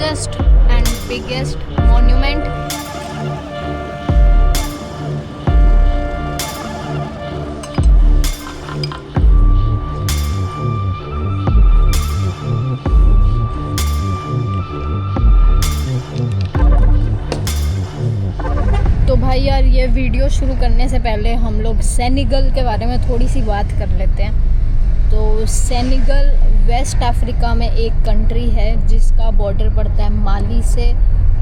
largest and biggest monument. तो भाई यार, ये वीडियो शुरू करने से पहले हम लोग सेनेगल के बारे में थोड़ी सी बात कर लेते हैं। तो सेनेगल वेस्ट अफ्रीका में एक कंट्री है जिसका बॉर्डर पड़ता है माली से,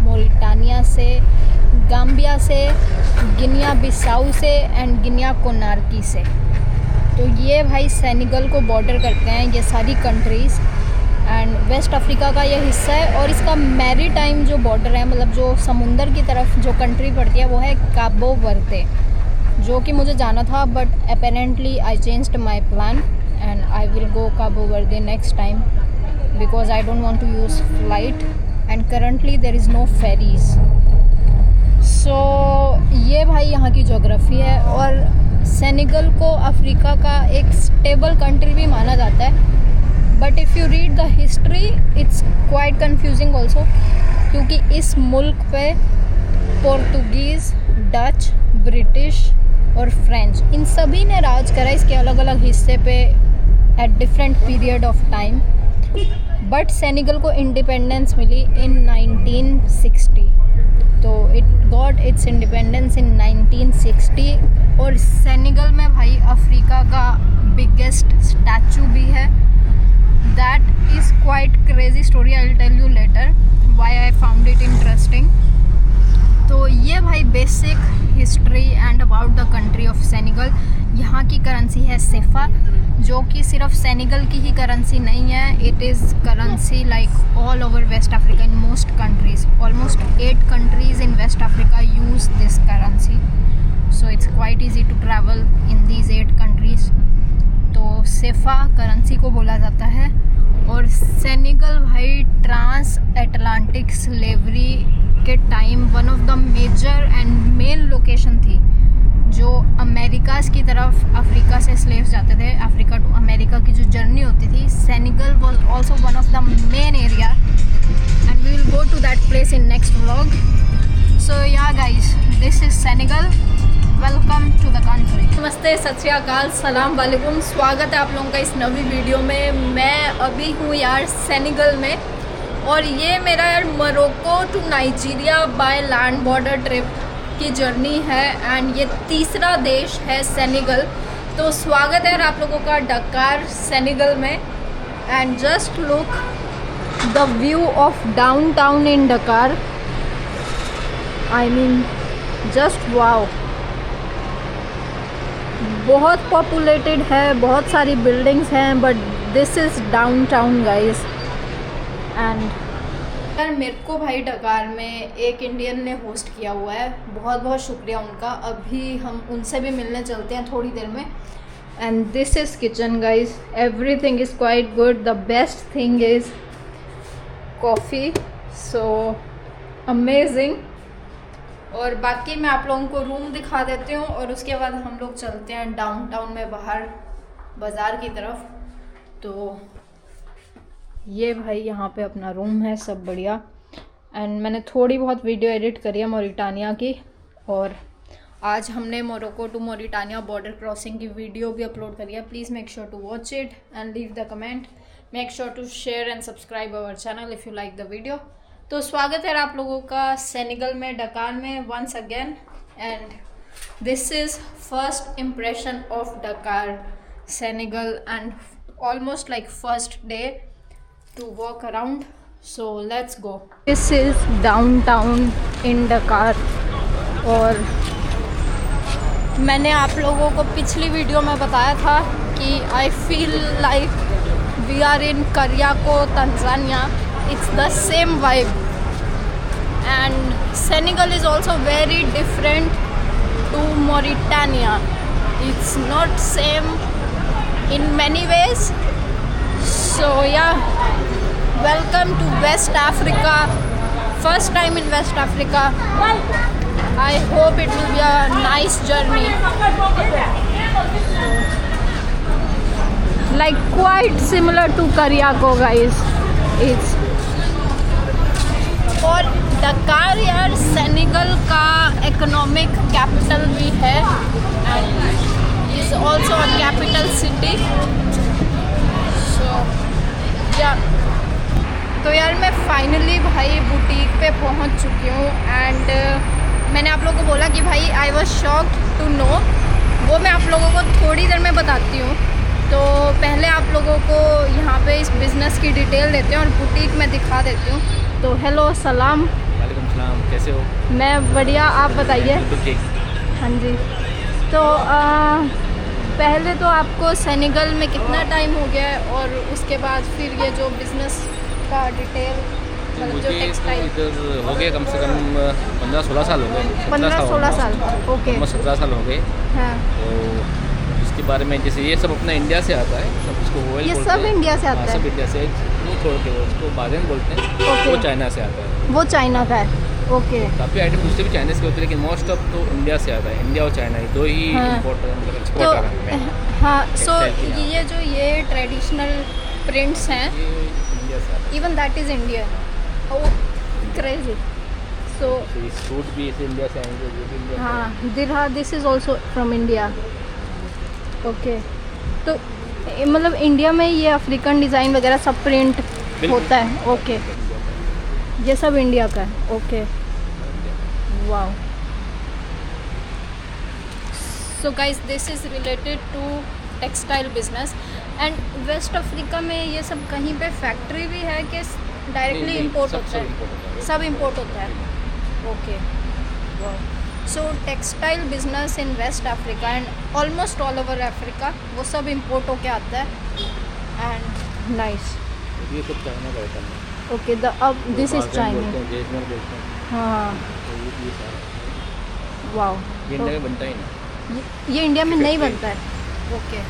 मोरिटानिया से, गाम्बिया से, गिनिया बिसाऊ से एंड गिनिया कोनार्की से। तो ये भाई सेनेगल को बॉर्डर करते हैं ये सारी कंट्रीज़, एंड वेस्ट अफ्रीका का ये हिस्सा है। और इसका मैरी टाइम जो बॉर्डर है, मतलब जो समुंदर की तरफ जो कंट्री पड़ती है, वो है काबो वर्दे, जो कि मुझे जाना था, but apparently I changed my plan and I will go Cabo Verde next time because I don't want to use flight and currently there is no ferries. So ये भाई यहाँ की ज्योग्राफी है। और सेनेगल को अफ्रीका का एक stable country भी माना जाता है, but if you read the history it's quite confusing also, क्योंकि इस मुल्क पे पोर्तुगीज़, डच, ब्रिटिश और फ्रेंच, इन सभी ने राज करा इसके अलग अलग हिस्से पे at different period of time. But Senegal को इंडिपेंडेंस मिली इन 1960। तो it got its independence in 1960। और सेनेगल में भाई अफ्रीका का बिगेस्ट स्टैचू भी है। That is quite crazy story, I will tell you later why I found it interesting. तो ये भाई basic history and about the country of Senegal. यहाँ की करेंसी है सेफा, जो कि सिर्फ सेनेगल की ही करेंसी नहीं है, it is currency like all over West Africa in most countries. Almost 8 countries in West Africa use this currency, so it's quite easy to travel in these 8 countries. तो CFA currency को बोला जाता है। और Senegal भाई transatlantic slavery के time one of the major and main location थी, जो अमेरिकाज़ की तरफ अफ्रीका से स्लेव्स जाते थे, अफ्रीका टू अमेरिका की जो जर्नी होती थी। Senegal was also one of the main area and we will go to that place in next vlog. So yeah guys, this is Senegal, welcome to the country. नमस्ते, सत श्री अकाल, सलाम वालेकुम, स्वागत है आप लोगों का इस नवी वीडियो में। मैं अभी हूँ यार सेनेगल में, और ये मेरा यार Morocco to Nigeria by land border trip की जर्नी है, एंड ये तीसरा देश है सेनेगल। तो स्वागत है आप लोगों का डकार सेनेगल में। And just look the view of downtown in Dakar, I mean just wow. बहुत पॉपुलेटेड है, बहुत सारी बिल्डिंग्स हैं, but this is downtown guys. And यार मेरे को भाई डकार में एक इंडियन ने होस्ट किया हुआ है, बहुत बहुत शुक्रिया उनका। अभी हम उनसे भी मिलने चलते हैं थोड़ी देर में। And this is kitchen guys, everything is quite good. The best thing is coffee, so amazing. और बाकी मैं आप लोगों को रूम दिखा देती हूँ, और उसके बाद हम लोग चलते हैं डाउनटाउन में बाहर बाज़ार की तरफ। तो ये भाई यहाँ पे अपना रूम है, सब बढ़िया। एंड मैंने थोड़ी बहुत वीडियो एडिट करी है मोरिटानिया की, और आज हमने Morocco to Mauritania border crossing की वीडियो भी अपलोड करी है। Please make sure to watch it and leave the comment. Make sure to share and subscribe our channel if you like the video. तो स्वागत है आप लोगों का सेनेगल में, डकार में once again. And this is first impression of Dakar Senegal, and almost like first day to walk around, so let's go. This is downtown in Dakar। और मैंने आप लोगों को पिछली वीडियो में बताया था कि I feel like we are in Kariako, Tanzania। It's the same vibe, and Senegal is also very different to Mauritania। It's not same in many ways, so yeah, welcome to West Africa, first time in West Africa। I hope it will be a nice journey, like quite similar to Kariako guys। It's और डकार यार Senegal का economic capital भी है and is also a capital city. So yeah तो यार मैं finally भाई बुटीक पे पहुंच चुकी हूँ एंड मैंने आप लोगों को बोला कि भाई I was shocked to know, वो मैं आप लोगों को थोड़ी देर में बताती हूँ। तो पहले आप लोगों को यहाँ पे इस बिज़नेस की डिटेल देते हैं और बुटीक में दिखा देती हूँ। तो हेलो सलाम। वालेकुम सलाम, कैसे हो? मैं बढ़िया, आप बताइए। हाँ जी। तो पहले तो आपको सेनेगल में कितना टाइम हो गया है और उसके बाद फिर ये जो बिज़नेस का डिटेल मतलब जो टेक्सटाइल इधर हो गए कम से कम 15-16 साल हो गए। 15-16 साल, ओके। 17 साल हो गए। हाँ। तो इसके बारे में जैसे ये सब अपना इंडिया से आता है, सब इसको वोयल ये बोलते सब हैं। इंडिया से आता है? सब इंडिया से, वो छोड़ के वो इसको बादेन बोलते हैं। ओके। वो चाइना से आता है। वो चाइना का है, ओके। काफ़ी आइटम दूसरे भी चाइना से होते हैं लेकिन मोस्ट ऑफ तो इंडिया से आता है। इंडिया और चाइना दो ही हाँ। इम्पोर्ट मतलब तो एक्सपोर्टर हैं। हाँ, सो textile की, ये जो ये ट्रेडिशनल प्रिंट्स हैं, ये इंडिया से आता है। Even that is Indian. Oh crazy. So तो ये सूट भी ऐसे इंडिया से आएंगे, ये भी इंडिया से हाँ, दिरहा this is also from India, okay. तो मतलब इंडिया में ये अफ्रीकन डिज़ाइन वगैरह सब प्रिंट बिल्कुल। होता है, ओके। ये सब इंडिया का है, okay. Wow. So guys this is related to textile business and West Africa में ये सब कहीं पे फैक्ट्री भी है कि डायरेक्टली नहीं, इंपोर्ट सब- होता सब है? import होता है। सब इंपोर्ट होता है, okay. So textile business in West Africa and almost all over Africa वो सब इंपोर्ट होके आता है एंड नाइस, ये सब चाइना का आइटम है। ओके। द अब दिस इज चाइनीज, जैसमिन बोलते हैं। हाँ। तो ये सारा वाओ, ये इंडिया में बनता ही नहीं। ये इंडिया में नहीं Factory। बनता है, ओके।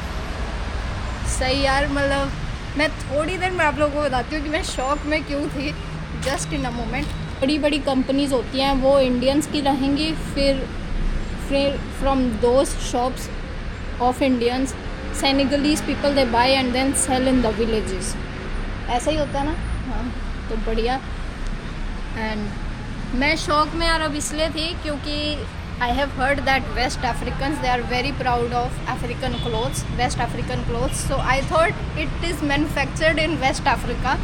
सही यार, मतलब मैं थोड़ी देर में आप लोगों को बताती हूँ कि मैं शॉक में क्यों थी, जस्ट इन अ मोमेंट। बड़ी बड़ी कंपनीज होती हैं वो इंडियंस की रहेंगी, फिर from those shops of Indians Senegalese people they buy and then sell in the villages, ऐसा ही होता है ना? हाँ, तो बढ़िया। एंड मैं शौक में यार अब इसलिए थी क्योंकि I have heard that West Africans they are very proud of African clothes, West African clothes. So I thought it is manufactured in West Africa,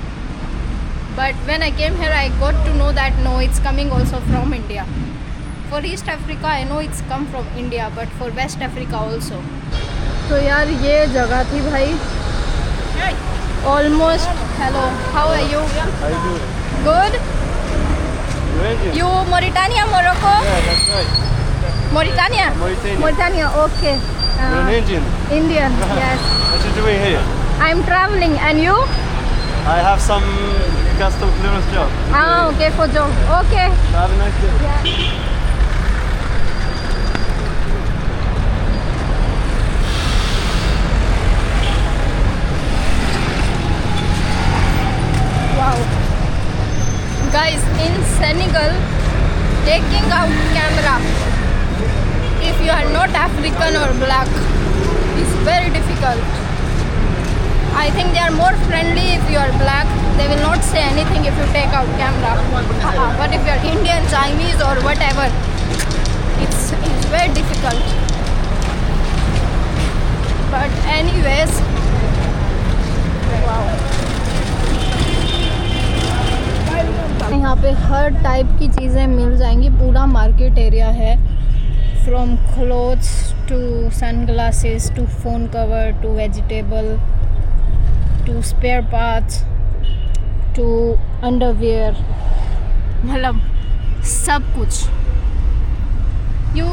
but when I came here I got to know that no, it's coming also from India. For East Africa I know it's come from India, but for West Africa also. तो यार ये जगह थी भाई almost. Hello, how are you? How you doing? Good. You're Indian? You Mauritania, Morocco? Yeah, that's right. Mauritania? Mauritania. Mauritania, okay. You're an Indian? Indian, yes. What you doing here? I'm traveling and you? I have some custom clearance job. Ah, okay, for job. Okay. Have a nice day. Yeah. Wow. Guys, in Senegal, taking out camera if you are not African or black is very difficult. I think they are more friendly if you are black. They will not say anything if you take out camera. But if you are Indian, Chinese or whatever, it's very difficult. But anyways, wow. यहाँ पे हर type की चीज़ें मिल जाएंगी, पूरा market area है, from clothes to sunglasses to phone cover to vegetable to spare parts to underwear, मतलब सब कुछ। You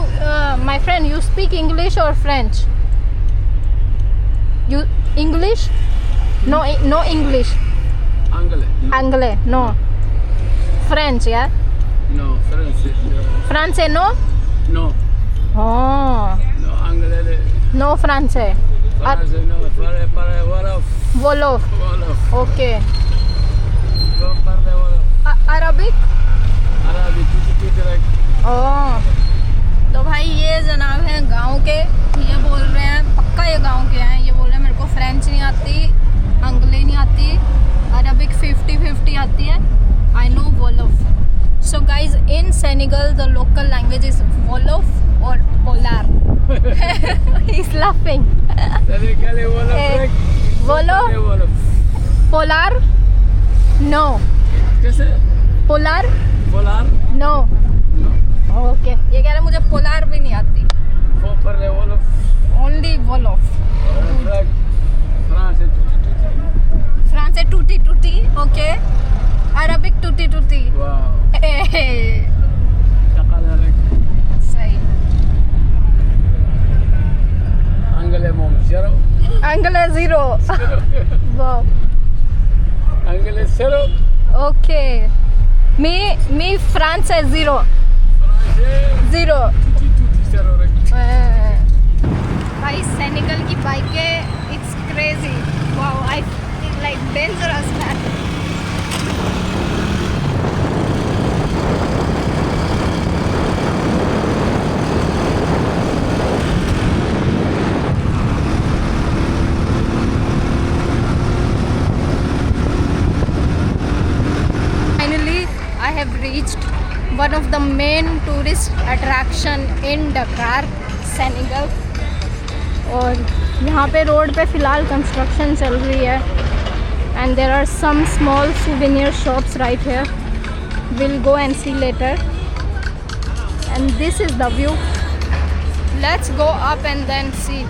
my friend, you speak English और French? You English? No, no English. Anglais, no. French, yeah? No, French. France, no? No, Oh, no, Anglais. no France. France, no, para Wolof. Wolof, Wolof. okay. From para Wolof. Arabic? Arabic, कुछ direct. Oh. तो भाई ये जनाब हैं गांव के, ये बोल रहे हैं, पक्का ये गांव के हैं, ये बोल रहे हैं मेरे को फ्रेंच नहीं आती, अंग्रेजी नहीं आती, अरबिक 50-50 आती है, I know Wolof. Senegal, the local language is Wolof or Polar. He's laughing. Sénégalais wolof rek. Wolof, Wolof. Polar, no. कैसे? Polar, Polar? no. Okay. ये कह रहा है मुझे पोलार भी नहीं आती. Faut parler wolof. Only Wolof. Wolof rek. Français tuuti. Français tutti tutti. Okay. Arabic tutti tutti. Waaw. Hey. Taqala rek. सही. Anglais moom zéro. Anglais zero. Wow. Anglais zéro. Okay. Me Français zero. Français Zero. tuuti zéro rek. भाई Senegal की बाइकें it's crazy. Wow, I feel like dangerous man. Finally, I have reached one of the main tourist attraction in Dakar, Senegal. और यहाँ पे road पे फ़िलहाल construction चल रही है. And there are some small souvenir shops right here. We'll go and see later. And this is the view. Let's go up and then see.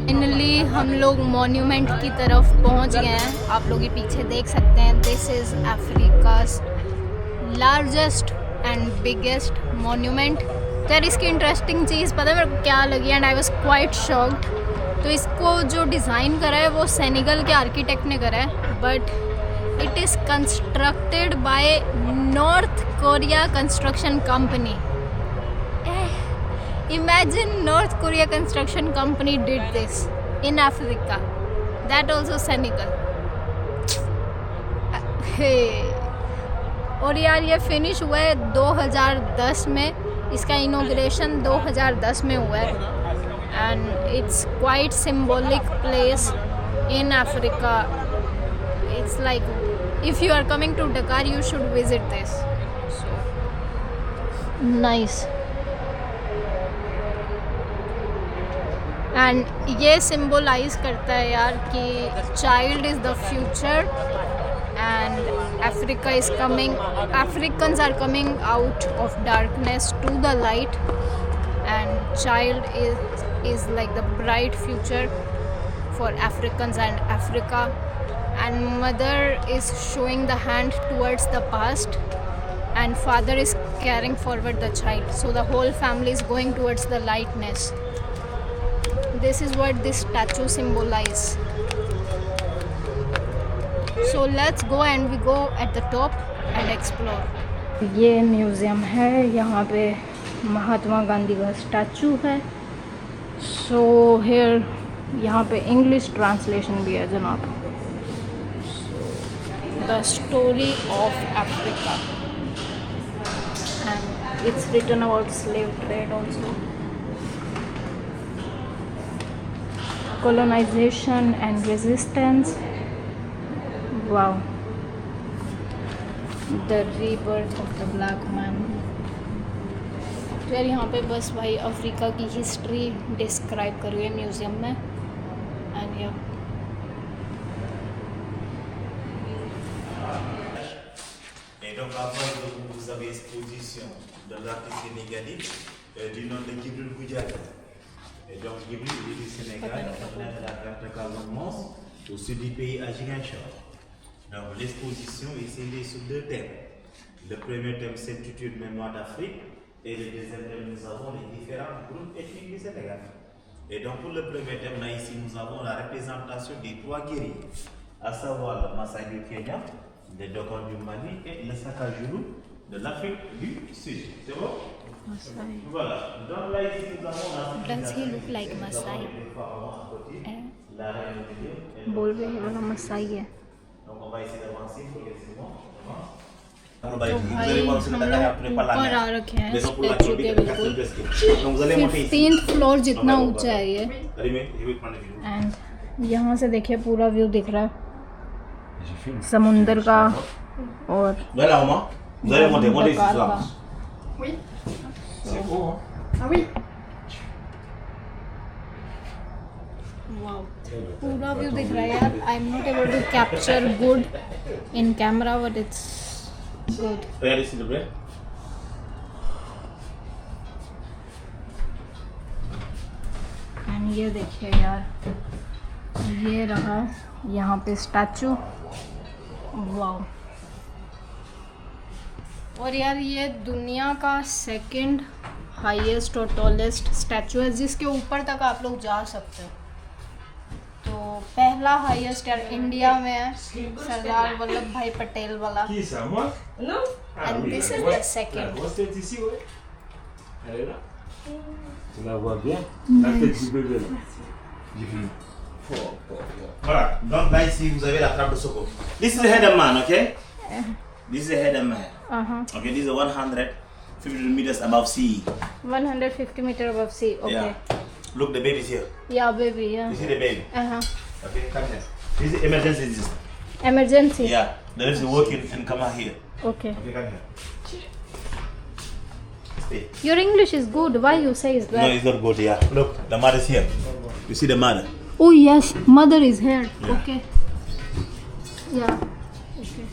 Finally हम लोग मॉन्यूमेंट की तरफ पहुंच गए हैं. आप लोग ये पीछे देख सकते हैं. This is Africa's largest and biggest monument. तो यार इसकी इंटरेस्टिंग चीज़ पता है मेरे को क्या लगी and I was quite shocked. तो इसको जो डिज़ाइन करा है वो सेनेगल के आर्किटेक्ट ने करा है, but it is constructed by north Korea construction company. Imagine North Korea construction company did this in Africa. That also Senegal. और यार ये फिनिश हुआ है 2010 में. इसका इनॉग्रेशन 2010 में हुआ है. And it's quite symbolic place in Africa. It's like if you are coming to Dakar you should visit this. Nice. And ये सिम्बोलाइज करता है यार कि child is the future and Africa is coming, Africans are coming out of darkness to the light and child is like the bright future for Africans and Africa. And mother is showing the hand towards the past and father is carrying forward the child, so the whole family is going towards the lightness. This is what this statue symbolize. So let's go and we go at the top and explore. ये museum है. यहाँ पे महात्मा गांधी का statue है. So here यहाँ पे English translation भी है जनाब. The story of Africa. And it's written about slave trade also. Colonization and resistance. Wow. The rebirth of the black man. तो यार यहाँ पे बस भाई अफ्रीका की हिस्ट्री डिस्क्राइब करी है म्यूज़ियम में. एंड या Et donc après, vous avez exposition de l'artiste sénégalais du nom de Djibril Goudiaby. Et donc Djibril est du Sénégal, on est de la carte Casamance, au sud du pays à Ziguinchor. Donc l'exposition est scindée sur deux thèmes. Le premier thème s'intitule Mémoire d'Afrique et le deuxième thème nous avons les différents groupes ethniques du Sénégal. Et donc pour le premier thème là ici nous avons la représentation des trois guerriers, à savoir le Maasai du Kenya, le Dogon du Mali et le Sakajulu de l'Afrique du Sud. C'est bon? Maasai. Voilà. Donc là ici nous avons la Does he look like Maasai? La reine de Dieu. बोल रहे हैं वाला मसाई है. Donc on va essayer d'avancer progressivement. तो भाई हम लोग ऊपर आ रखे हैं स्टैचू के बिल्कुल. Donc vous allez monter ici. 15th floor जितना ऊंचा है ये. Allez, je vais prendre le vidéo. And यहाँ से देखिए पूरा व्यू दिख रहा है. समुंदर का और Voilà, maman. Vous allez monter, montez ici, Dakar là. का। Oui. C'est beau, hein? Ah oui. Wow, पूरा व्यू दिख रहा है यार. I am not able to capture good in camera but it's good. Regardez s'il te plaît. And ये देखिए यार, ये रहा यहाँ पे स्टैचू. वाओ. और यार ये दुनिया का सेकंड हाईएस्ट और टॉलेस्ट स्टैचू है जिसके ऊपर तक आप लोग जा सकते हो. तो पहला हाईएस्ट यार इंडिया में है, सरदार वल्लभ भाई पटेल वाला. Qui c'est à moi? And this is the second. grosse tête ici, ouais. Elle est là. Tu la vois bien? La tête du bébé là. J'ai fini. Voilà. Donc là, ici, vous avez la trappe de secours. This is the head of man, okay? This is the head of man. Okay, this is 150 meters above sea. 150 meter above sea. Okay. Yeah. Look, the baby's here. Yeah, baby. Yeah. You see the baby? Okay, come here. This is emergency system. Emergency. Yeah. The rest is working and come out here. Okay. Okay, come here. Stay. Your English is good. Why you say is No, that? it's not good, yeah. Look, the mother's here. You see the mother? Oh yes, mother is here. Yeah. Okay. Yeah. Okay.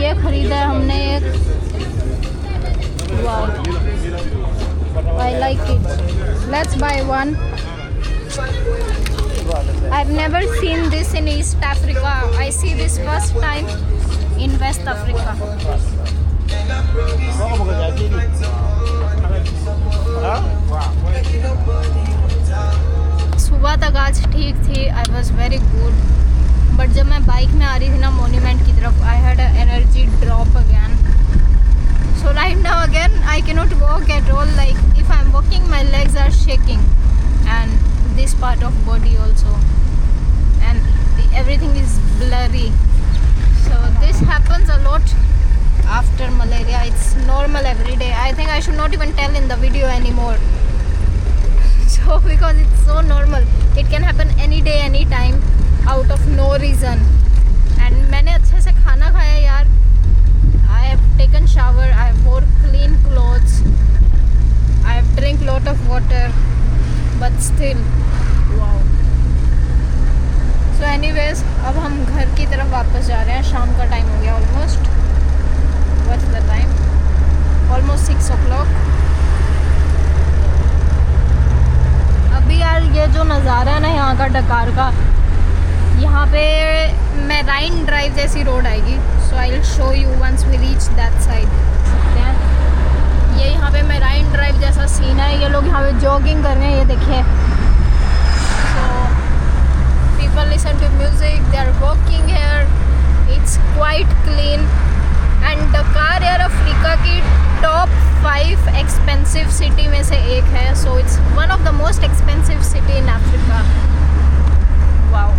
ये खरीदा है हमने एक. Wow, I like it. Let's by one. I've never seen this in East Africa. I see this first time in West Africa. सुबह तक आज ठीक थी. I was very good. But जब मैं बाइक में आ रही थी ना मोन्यूमेंट की तरफ, I had energy drop again. So right now again I can not walk at all. Like if I am walking my legs are shaking and this part of body also and everything is blurry. So this happens a lot after malaria. It's normal every day. I think I should not even tell in the video anymore. So because it's so normal, it can happen any day, any time, out of no reason. And मैंने अच्छे से खाना खाया यार. I have taken shower. I have wore clean clothes. I have drink lot of water. But still, wow. So anyways, अब हम घर की तरफ वापस जा रहे हैं. शाम का टाइम हो गया almost. What's the time? Almost 6 o'clock. अभी यार ये जो नज़ारा है ना यहाँ का डकार का, यहाँ पे मैराइन ड्राइव जैसी रोड आएगी. So I will show you once we reach that side. ये यहाँ पे मैराइन ड्राइव जैसा सीन है. ये लोग यहाँ पे जॉगिंग कर रहे हैं, ये देखिए. So people listen to music, they are walking here. It's quite clean. And Dakar यार अफ्रीका की टॉप 5 एक्सपेंसिव सिटी में से एक है. So it's one of the most expensive city in Africa. Wow.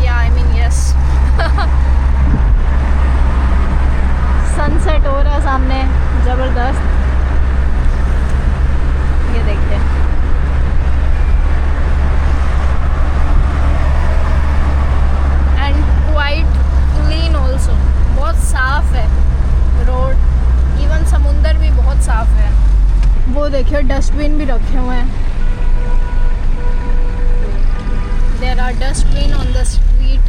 या आई मीन यस. सनसेट हो रहा है सामने, ज़बरदस्त. ये देखिए. And quite clean also. बहुत साफ है रोड. इवन समुंदर भी बहुत साफ है. वो देखिए डस्टबिन भी रखे हुए हैं. There are dustbin on the street.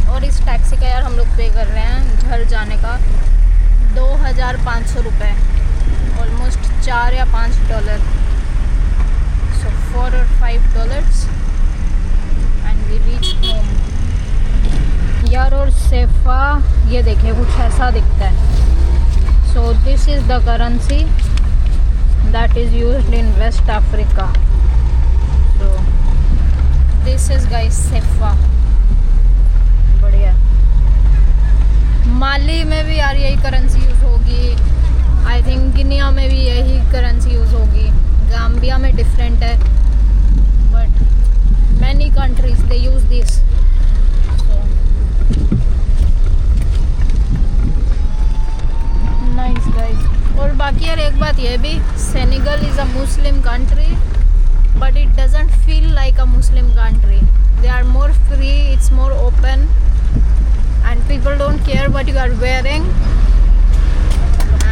और इस टैक्सी का यार हम लोग पे कर रहे हैं घर जाने का 2500 रुपये. ऑलमोस्ट $4 या $5. So $4 or $5 and we reach home. यार और सेफा ये देखिए कुछ ऐसा दिखता है. So this is the currency that is used in West Africa. So this is guys CFA. बढ़िया। माली में भी यार यही करेंसी यूज़ होगी, आई थिंक गिनिया में भी यही करेंसी यूज़ होगी, गाम्बिया में डिफरेंट है, but many countries they use this. Nice guys. और बाकी यार एक बात ये भी, Senegal is a Muslim country but it doesn't feel like a Muslim country. They are more free, it's more open, and people don't care what you are wearing.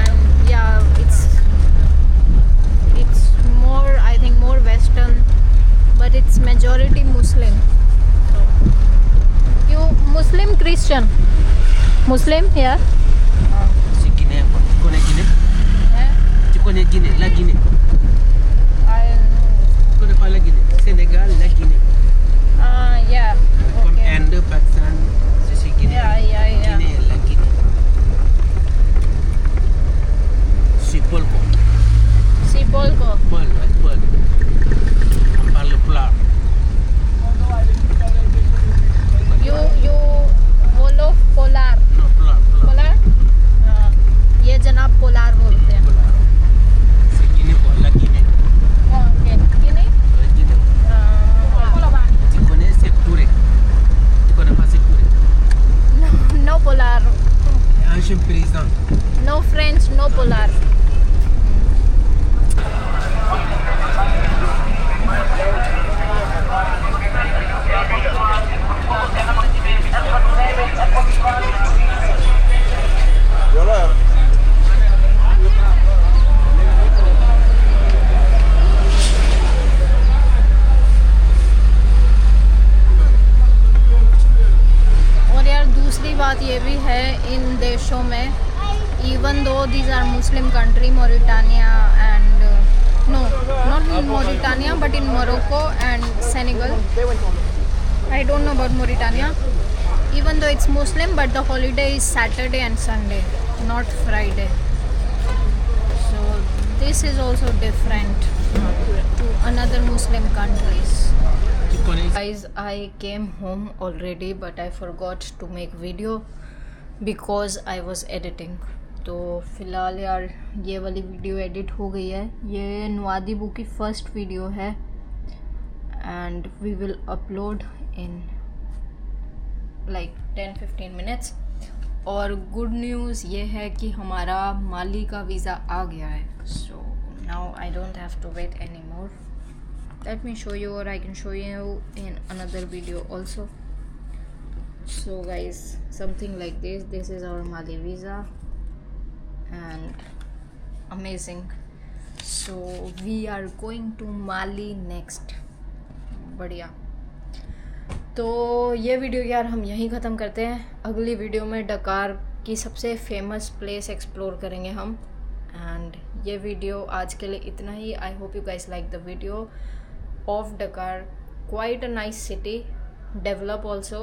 And yeah, it's more, I think, more Western, but it's majority Muslim. So, you Muslim, Christian? Muslim here? Si Guinée, quoi. Tu connais Guinée? Yeah. Tu connais Guinée, la Guinée. Tu connais pas la Guinée? Sénégal, la Guinée. Yeah. Comme Okay. Inde, Pakistan, c'est Guinée. Yeah. Guinée, la Guinée. C'est Paul, quoi. Si Polko. Paul, ouais, Paul. On parle plat. You बोलो polar. Non, plat. Polar? हाँ, ये जनाब polar बोलते हैं। C'est Guinée, quoi, la Guinée. Okay, Guinea? Ouais, Guinée. Tu connais Sékou Touré? Tu connais pas Sékou Touré? No polar. Ancien président. No French, no polar. और यार दूसरी बात ये भी है इन देशों में, even though these are Muslim country, Mauritania and no, not in Mauritania but in Morocco and Senegal. I don't know about Mauritania. Even though it's Muslim, but the holiday is Saturday and Sunday, not Friday. So this is also different to another Muslim countries. Tu connais Guys, I came home already but I forgot to make video because I was editing. तो फ़िलहाल यार ये वाली video edit हो गई है। ये Nouadhibou की फर्स्ट वीडियो है and we will upload in like 10-15 minutes. और गुड न्यूज़ ये है कि हमारा माली का वीज़ा आ गया है। So now I don't have to wait any more. Let me show you, or I can show you in another video also. So guys, something like this is our Mali visa and amazing. So we are going to Mali next. बढ़िया। तो ये video यार हम यहीं ख़त्म करते हैं। अगली वीडियो में डकार की सबसे फेमस प्लेस एक्सप्लोर करेंगे हम। एंड ये वीडियो आज के लिए इतना ही। I hope you guys like the video of Dakar. Quite a nice city, develop also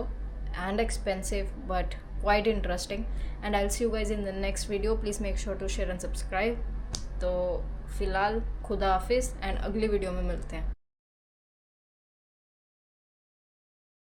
and expensive but quite interesting, and I'll see you guys in the next video. Please make sure to share and subscribe. तो फिलहाल खुदा हाफिज़ and अगली video में मिलते हैं।